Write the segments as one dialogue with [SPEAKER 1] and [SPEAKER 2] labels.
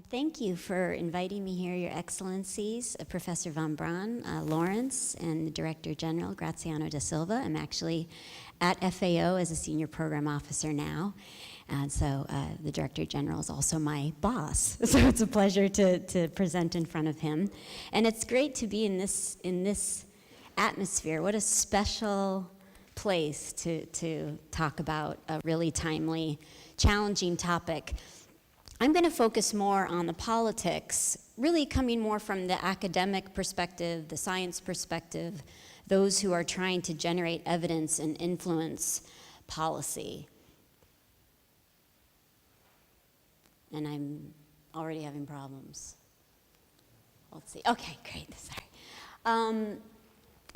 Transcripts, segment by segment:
[SPEAKER 1] Thank you for inviting me here, Your Excellencies, Professor Von Braun, Lawrence, and the Director General, Graziano da Silva. I'm actually at FAO as a Senior Program Officer now, and so the Director General is also my boss, so it's a pleasure to present in front of him. And it's great to be in this atmosphere. What a special place to talk about a really timely, challenging topic. I'm going to focus more on the politics, really coming more from the academic perspective, the science perspective, those who are trying to generate evidence and influence policy. And I'm already having problems. Let's see. Okay, great. Sorry.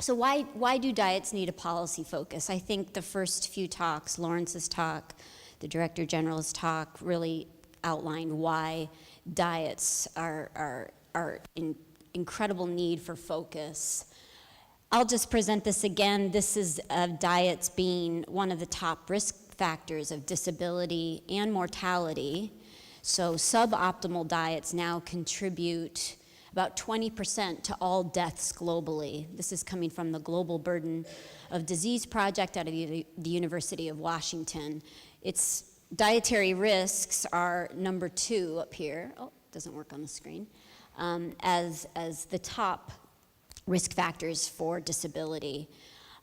[SPEAKER 1] So why do diets need a policy focus? I think the first few talks, Lawrence's talk, the Director General's talk, really outlined why diets are in incredible need for focus. I'll just present this again. This is diets being one of the top risk factors of disability and mortality. So suboptimal diets now contribute about 20% to all deaths globally. This is coming from the Global Burden of Disease Project out of the University of Washington. It's dietary risks are number 2 up here. Oh, it doesn't work on the screen. As the top risk factors for disability.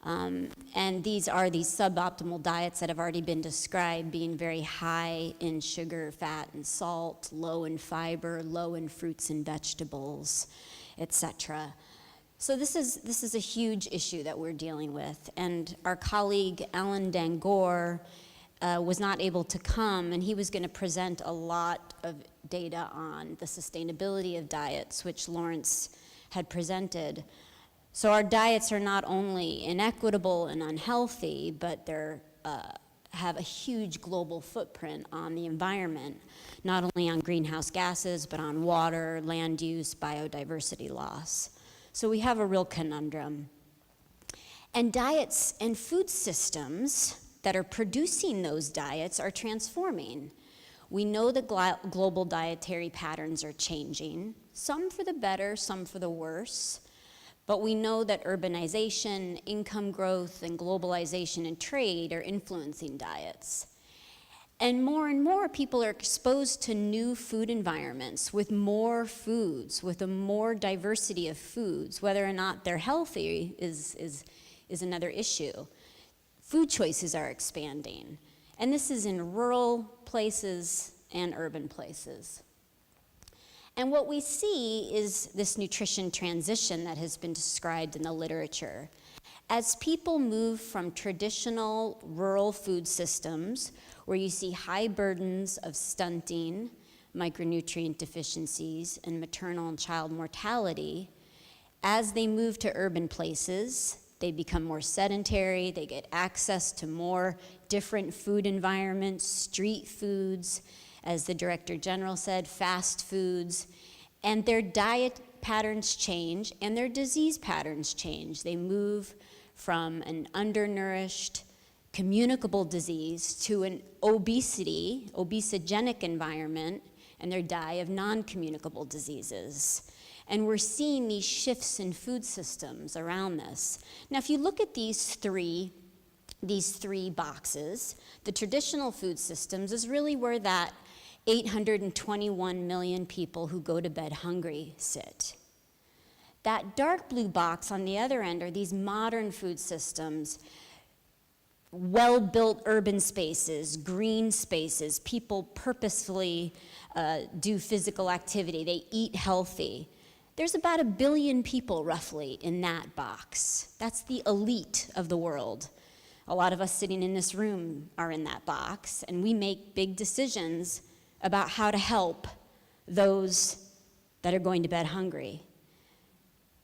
[SPEAKER 1] And these are these suboptimal diets that have already been described, being very high in sugar, fat, and salt, low in fiber, low in fruits and vegetables, etc. So this is a huge issue that we're dealing with. And our colleague Alan Dangor was not able to come, and he was going to present a lot of data on the sustainability of diets, which Lawrence had presented. So our diets are not only inequitable and unhealthy, but they have a huge global footprint on the environment, not only on greenhouse gases, but on water, land use, biodiversity loss. So we have a real conundrum. And diets and food systems that are producing those diets are transforming. We know that global dietary patterns are changing, some for the better, some for the worse, but we know that urbanization, income growth, and globalization and trade are influencing diets. And more people are exposed to new food environments with more foods, with a more diversity of foods. Whether or not they're healthy is another issue. Food choices are expanding, and this is in rural places and urban places. And what we see is this nutrition transition that has been described in the literature. As people move from traditional rural food systems, where you see high burdens of stunting, micronutrient deficiencies, and maternal and child mortality, as they move to urban places, they become more sedentary, they get access to more different food environments, street foods, as the Director General said, fast foods, and their diet patterns change and their disease patterns change. They move from an undernourished, communicable disease to an obesogenic environment, and they die of non-communicable diseases. And we're seeing these shifts in food systems around this. Now, if you look at these three boxes, the traditional food systems is really where that 821 million people who go to bed hungry sit. That dark blue box on the other end are these modern food systems, well-built urban spaces, green spaces, people purposefully do physical activity, they eat healthy. There's about 1 billion people, roughly, in that box. That's the elite of the world. A lot of us sitting in this room are in that box, and we make big decisions about how to help those that are going to bed hungry.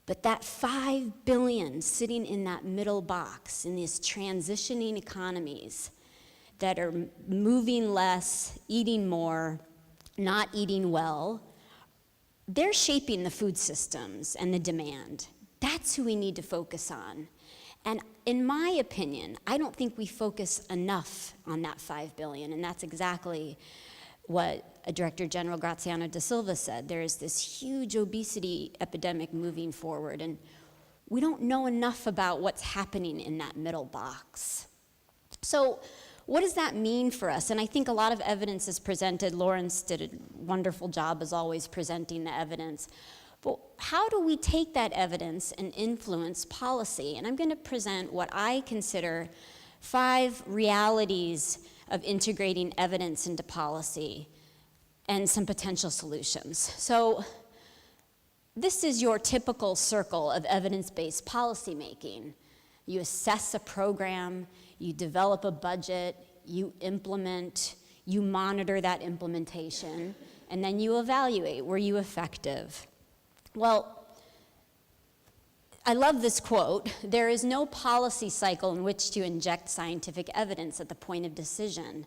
[SPEAKER 1] But that 5 billion sitting in that middle box, in these transitioning economies that are moving less, eating more, not eating well, they're shaping the food systems and the demand. That's who we need to focus on. And in my opinion, I don't think we focus enough on that 5 billion, and that's exactly what Director General Graziano da Silva said. There is this huge obesity epidemic moving forward, and we don't know enough about what's happening in that middle box. So what does that mean for us? And I think a lot of evidence is presented. Lawrence did a wonderful job, as always, presenting the evidence. But how do we take that evidence and influence policy? And I'm going to present what I consider 5 realities of integrating evidence into policy and some potential solutions. So this is your typical circle of evidence-based policymaking. You assess a program, you develop a budget, you implement, you monitor that implementation, and then you evaluate, were you effective? Well, I love this quote, there is no policy cycle in which to inject scientific evidence at the point of decision.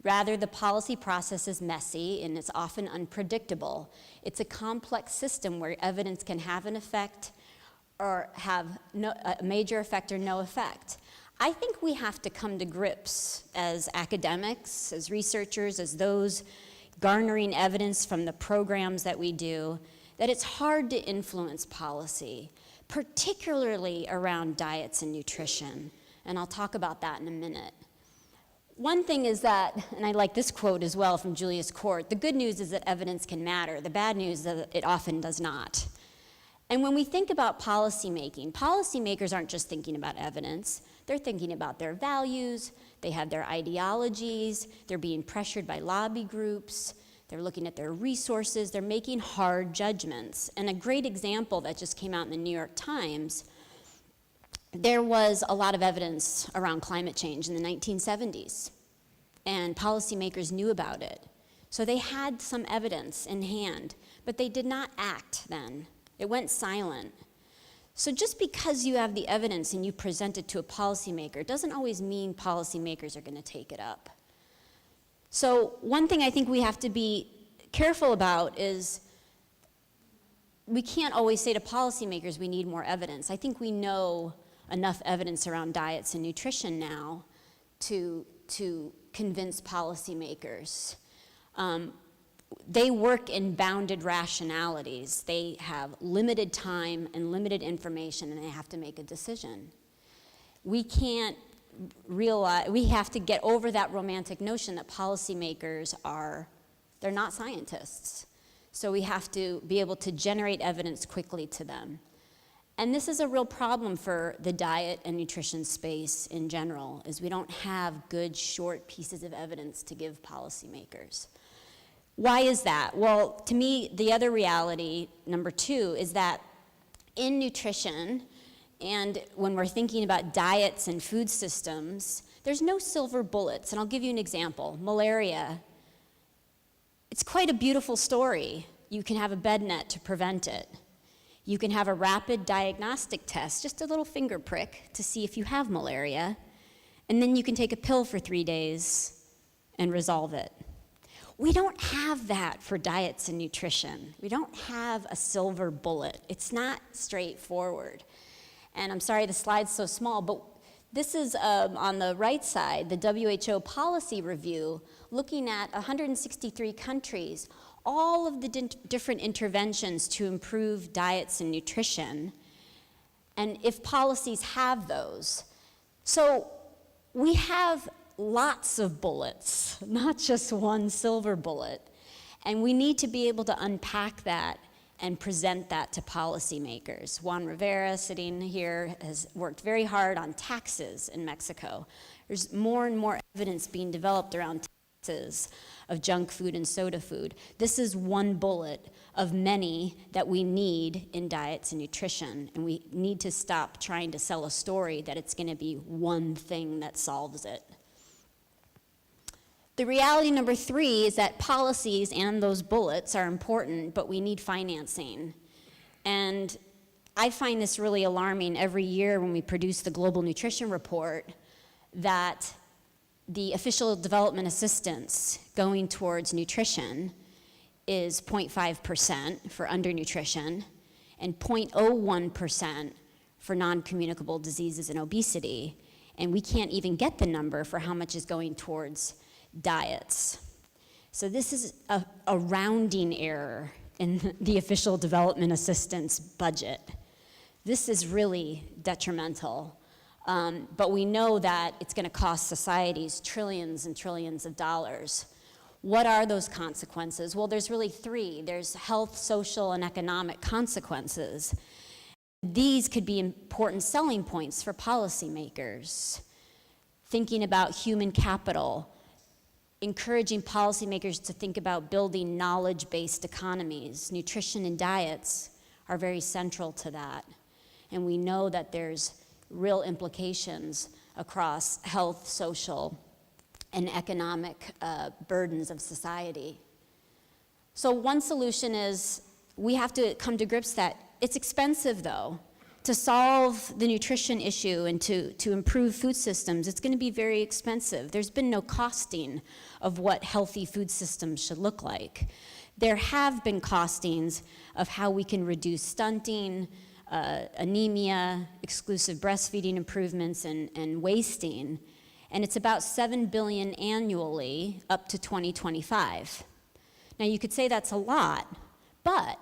[SPEAKER 1] Rather, the policy process is messy and it's often unpredictable. It's a complex system where evidence can have an effect or have a major effect or no effect. I think we have to come to grips as academics, as researchers, as those garnering evidence from the programs that we do, that it's hard to influence policy, particularly around diets and nutrition. And I'll talk about that in a minute. One thing is that, and I like this quote as well from Julius Court, the good news is that evidence can matter. The bad news is that it often does not. And when we think about policymaking, policymakers aren't just thinking about evidence, they're thinking about their values, they have their ideologies, they're being pressured by lobby groups, they're looking at their resources, they're making hard judgments. And a great example that just came out in the New York Times, there was a lot of evidence around climate change in the 1970s, and policymakers knew about it. So they had some evidence in hand, but they did not act then. It went silent. So just because you have the evidence and you present it to a policymaker doesn't always mean policymakers are going to take it up. So one thing I think we have to be careful about is we can't always say to policymakers we need more evidence. I think we know enough evidence around diets and nutrition now to convince policymakers. They work in bounded rationalities. They have limited time and limited information, and they have to make a decision. We can't realize, we have to get over that romantic notion that policymakers they're not scientists. So we have to be able to generate evidence quickly to them. And this is a real problem for the diet and nutrition space in general, is we don't have good short pieces of evidence to give policymakers. Why is that? Well, to me, the other reality, number 2, is that in nutrition, and when we're thinking about diets and food systems, there's no silver bullets. And I'll give you an example. Malaria, it's quite a beautiful story. You can have a bed net to prevent it. You can have a rapid diagnostic test, just a little finger prick to see if you have malaria, and then you can take a pill for 3 days and resolve it. We don't have that for diets and nutrition. We don't have a silver bullet. It's not straightforward. And I'm sorry the slide's so small, but this is on the right side, the WHO policy review, looking at 163 countries, all of the different interventions to improve diets and nutrition, and if policies have those. So we have lots of bullets, not just one silver bullet, and we need to be able to unpack that and present that to policymakers. Juan Rivera, sitting here, has worked very hard on taxes in Mexico. There's more and more evidence being developed around taxes of junk food and soda food. This is one bullet of many that we need in diets and nutrition, and we need to stop trying to sell a story that it's going to be one thing that solves it. The reality number 3 is that policies and those bullets are important, but we need financing. And I find this really alarming every year when we produce the Global Nutrition Report, that the official development assistance going towards nutrition is 0.5% for undernutrition and 0.01% for non-communicable diseases and obesity. And we can't even get the number for how much is going towards diets. So this is a rounding error in the official development assistance budget. This is really detrimental. But we know that it's going to cost societies trillions and trillions of dollars. What are those consequences? Well, there's really three. There's health, social, and economic consequences. These could be important selling points for policymakers. Thinking about human capital, encouraging policymakers to think about building knowledge-based economies. Nutrition and diets are very central to that. And we know that there's real implications across health, social, and economic burdens of society. So one solution is we have to come to grips that it's expensive, though. To solve the nutrition issue and to improve food systems, it's going to be very expensive. There's been no costing of what healthy food systems should look like. There have been costings of how we can reduce stunting, anemia, exclusive breastfeeding improvements, and wasting. And it's about $7 billion annually up to 2025. Now you could say that's a lot, but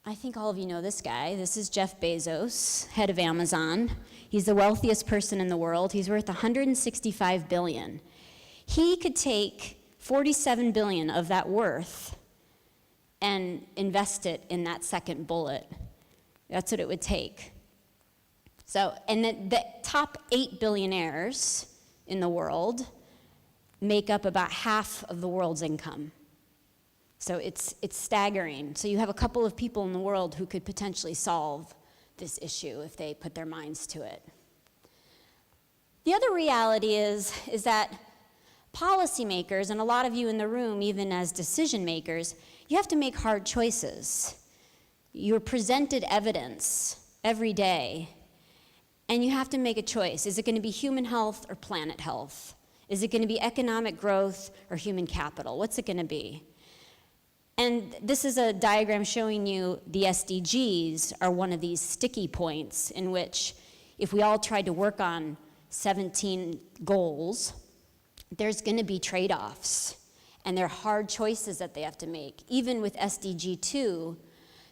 [SPEAKER 1] I think all of you know this guy. This is Jeff Bezos, head of Amazon. He's the wealthiest person in the world. He's worth $165 billion. He could take $47 billion of that worth and invest it in that second bullet. That's what it would take. So, and the top 8 billionaires in the world make up about half of the world's income. So it's staggering. So you have a couple of people in the world who could potentially solve this issue if they put their minds to it. The other reality is that policymakers, and a lot of you in the room, even as decision makers, you have to make hard choices. You're presented evidence every day, and you have to make a choice. Is it going to be human health or planet health? Is it going to be economic growth or human capital? What's it going to be? And this is a diagram showing you the SDGs are one of these sticky points in which if we all tried to work on 17 goals, there's going to be trade-offs, and there are hard choices that they have to make. Even with SDG 2,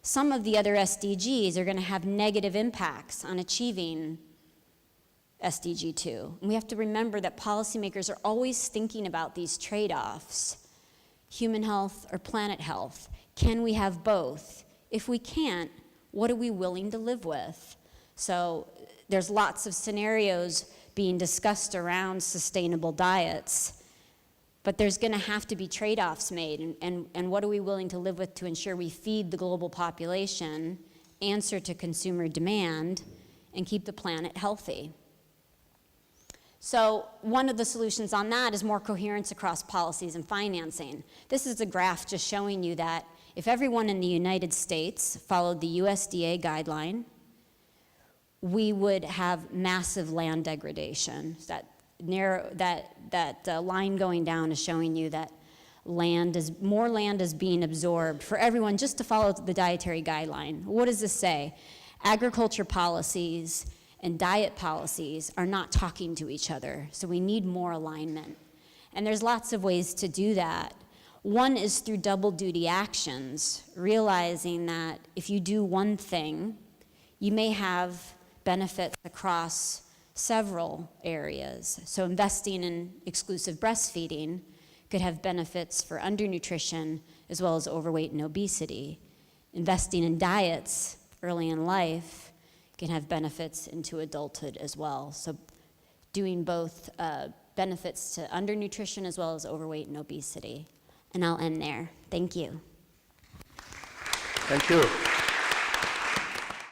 [SPEAKER 1] some of the other SDGs are going to have negative impacts on achieving SDG 2. And we have to remember that policymakers are always thinking about these trade-offs. Human health or planet health? Can we have both? If we can't, what are we willing to live with? So there's lots of scenarios being discussed around sustainable diets, but there's going to have to be trade-offs made, and what are we willing to live with to ensure we feed the global population, answer to consumer demand, and keep the planet healthy? So one of the solutions on that is more coherence across policies and financing. This is a graph just showing you that if everyone in the United States followed the USDA guideline, we would have massive land degradation. That line going down is showing you that more land is being absorbed for everyone just to follow the dietary guideline. What does this say? Agriculture policies and diet policies are not talking to each other, so we need more alignment. And there's lots of ways to do that. One is through double duty actions, realizing that if you do one thing, you may have benefits across several areas. So investing in exclusive breastfeeding could have benefits for undernutrition as well as overweight and obesity. Investing in diets early in life can have benefits into adulthood as well. So doing both benefits to undernutrition as well as overweight and obesity. And I'll end there. Thank you.
[SPEAKER 2] Thank you.